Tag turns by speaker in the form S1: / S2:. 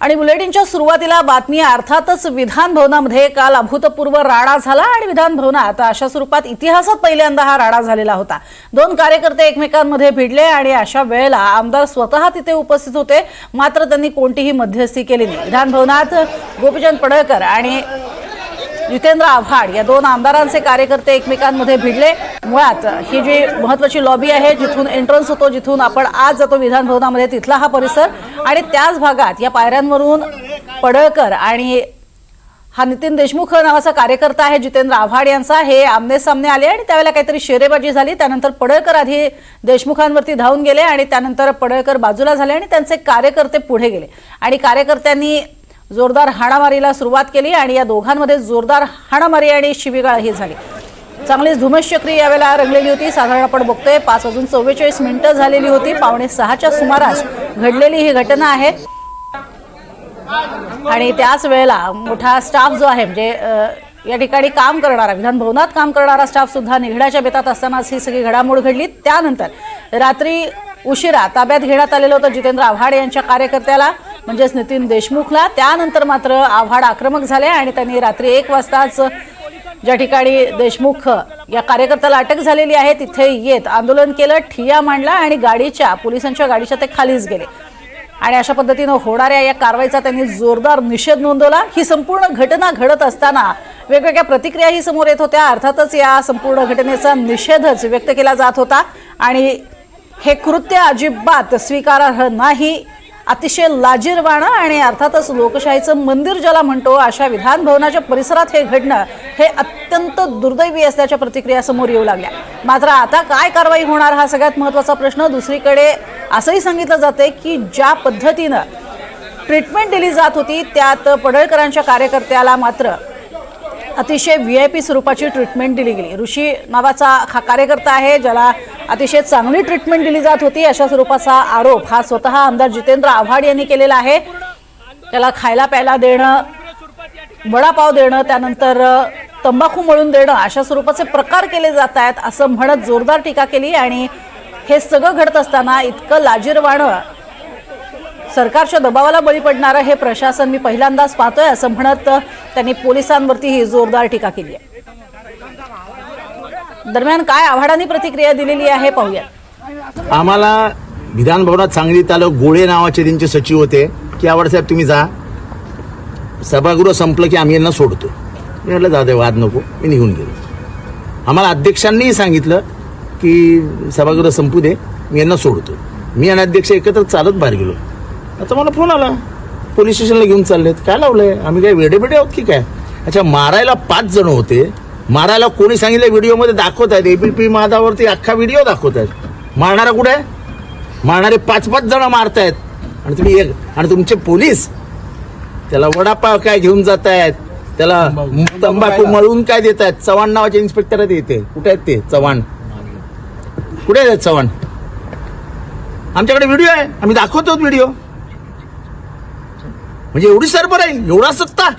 S1: आणि बुलेटिनच्या सुरुवातीला बातमी अर्थातच विधान भवनामध्ये काल अभूतपूर्व राडा झाला आणि विधान भवनात अशा स्वरूपात इतिहासात पहिल्यांदा हा राडा झालेला होता। दोन कार्यकर्ते एकमेकांमध्ये भिडले आणि अशा वेळेला आमदार स्वतः तिथे उपस्थित होते, मात्र त्यांनी कोणतीही मध्यस्थी केली नाही। विधान भवनात गोपीचंद पडळकर आणि जितेंद्र आव्हाड या दोन आमदारांचे कार्यकर्ते एकमेकांमध्ये भिडले। मुळात ही जी महत्त्वाची लॉबी आहे, जिथून एंट्रन्स होतो, जिथून आपण आज जातो विधान भवनामध्ये, तिथला हा परिसर आणि त्याच भागात या पायऱ्यांवरून पडळकर आणि हा नितीन देशमुख नावाचा कार्यकर्ता आहे जितेंद्र आव्हाड यांचा, हे आमने सामने आले आणि त्यावेळेला काहीतरी शेरेबाजी झाली। त्यानंतर पडळकर आधी देशमुखांवरती धावून गेले आणि त्यानंतर पडळकर बाजूला झाले आणि त्यांचे कार्यकर्ते पुढे गेले आणि कार्यकर्त्यांनी जोरदार हाणामारीला सुरुवात केली आणि या दोघांमध्ये जोरदार हाणामारी आणि शिवीगाळ ही झाली। चांगलीच धुमश्चक्री यावेळेला रंगलेली होती। साधारण आपण बघतोय 5:44 झालेली होती। 5:45च्या सुमारास घडलेली ही घटना आहे आणि त्याच वेळेला मोठा स्टाफ जो आहे, म्हणजे या ठिकाणी काम करणारा, विधान भवनात काम करणारा स्टाफ सुद्धा निघण्याच्या बेतात असतानाच ही सगळी घडामोड घडली। त्यानंतर रात्री उशिरा ताब्यात घेण्यात आलेलं होतं जितेंद्र आव्हाड यांच्या कार्यकर्त्याला, म्हणजेच नितीन देशमुखला। त्यानंतर मात्र आव्हाड आक्रमक झाले आणि त्यांनी रात्री 1 वाजताच ज्या ठिकाणी देशमुख या कार्यकर्त्याला अटक झालेली आहे तिथे येत आंदोलन केलं, ठिय्या मांडला आणि पोलिसांच्या गाडीच्या ते खालीच गेले आणि अशा पद्धतीनं होणाऱ्या या कारवाईचा त्यांनी जोरदार निषेध नोंदवला। ही संपूर्ण घटना घडत असताना वेगवेगळ्या प्रतिक्रियाही समोर येत होत्या। अर्थातच या संपूर्ण घटनेचा निषेधच व्यक्त केला जात होता आणि हे कृत्य अजिबात स्वीकारार्ह नाही, अतिशय लाजिरवाणं आणि अर्थातच लोकशाहीचं मंदिर ज्याला म्हणतो अशा विधान भवनाच्या परिसरात हे घडणं हे अत्यंत दुर्दैवी असल्याच्या प्रतिक्रिया समोर येऊ लागल्या। मात्र आता काय कारवाई होणार हा सगळ्यात महत्त्वाचा प्रश्न। दुसरीकडे असंही सांगितलं जाते की ज्या पद्धतीनं ट्रीटमेंट दिली जात होती त्यात पडळकरांच्या कार्यकर्त्याला मात्र अतिशय VIP स्वरूपाची ट्रीटमेंट दिली गेली। ऋषी नावाचा हा कार्यकर्ता आहे ज्याला अतिशय चांगली ट्रीटमेंट दिली जात होती, अशा स्वरूपाचा आरोप हा स्वतः आमदार जितेंद्र आव्हाड यांनी केलेला आहे। त्याला खायला प्यायला देणं, वडापाव देणं, त्यानंतर तंबाखू मळून देणं, अशा स्वरूपाचे प्रकार केले जात आहेत असं म्हणत जोरदार टीका केली आणि हे सगळं घडत असताना इतकं लाजिरवाणं सरकारच्या दबावाला बळी पडणारं हे प्रशासन मी पहिल्यांदाच पाहतोय असं म्हणत त्यांनी पोलिसांवरती ही जोरदार टीका केली आहे। दरम्यान काय आव्हाडांनी प्रतिक्रिया दिलेली आहे पाहूया।
S2: आम्हाला विधान भवनात सांगण्यात आलं, गोळे नावाचे त्यांचे सचिव होते की आव्हाड साहेब तुम्ही जा, सभागृह संपलं की आम्ही यांना सोडतो। मी म्हटलं जाऊ दे, वाद नको, मी निघून गेलो। आम्हाला अध्यक्षांनीही सांगितलं की सभागृह संपू दे, मी यांना सोडतो। मी आणि अध्यक्ष एकत्र चालत बाहेर गेलो। आता मला फोन आला, पोलीस स्टेशनला घेऊन चाललेत। काय लावलंय, आम्ही काय वेडेबेडे आहोत की काय? अच्छा, मारायला 5 जण होते, मारायला कोणी सांगितलं व्हिडिओमध्ये दाखवत आहेत, ABP माझावरती अख्खा व्हिडिओ दाखवत आहेत। मारणारा कुठे आहे? मारणारे 5-5 जण मारतायत आणि तुम्ही एक, आणि तुमचे पोलीस त्याला वडापाव काय घेऊन जात आहेत, त्याला तंबाखू मळून काय देत आहेत। चव्हाण नावाचे इन्स्पेक्टर आहेत इथे, कुठे आहेत ते चव्हाण? कुठे आहेत चव्हाण? आमच्याकडे व्हिडिओ आहे, आम्ही दाखवतो व्हिडिओ। म्हणजे एवढी सरबर आहे, एवढा सत्ता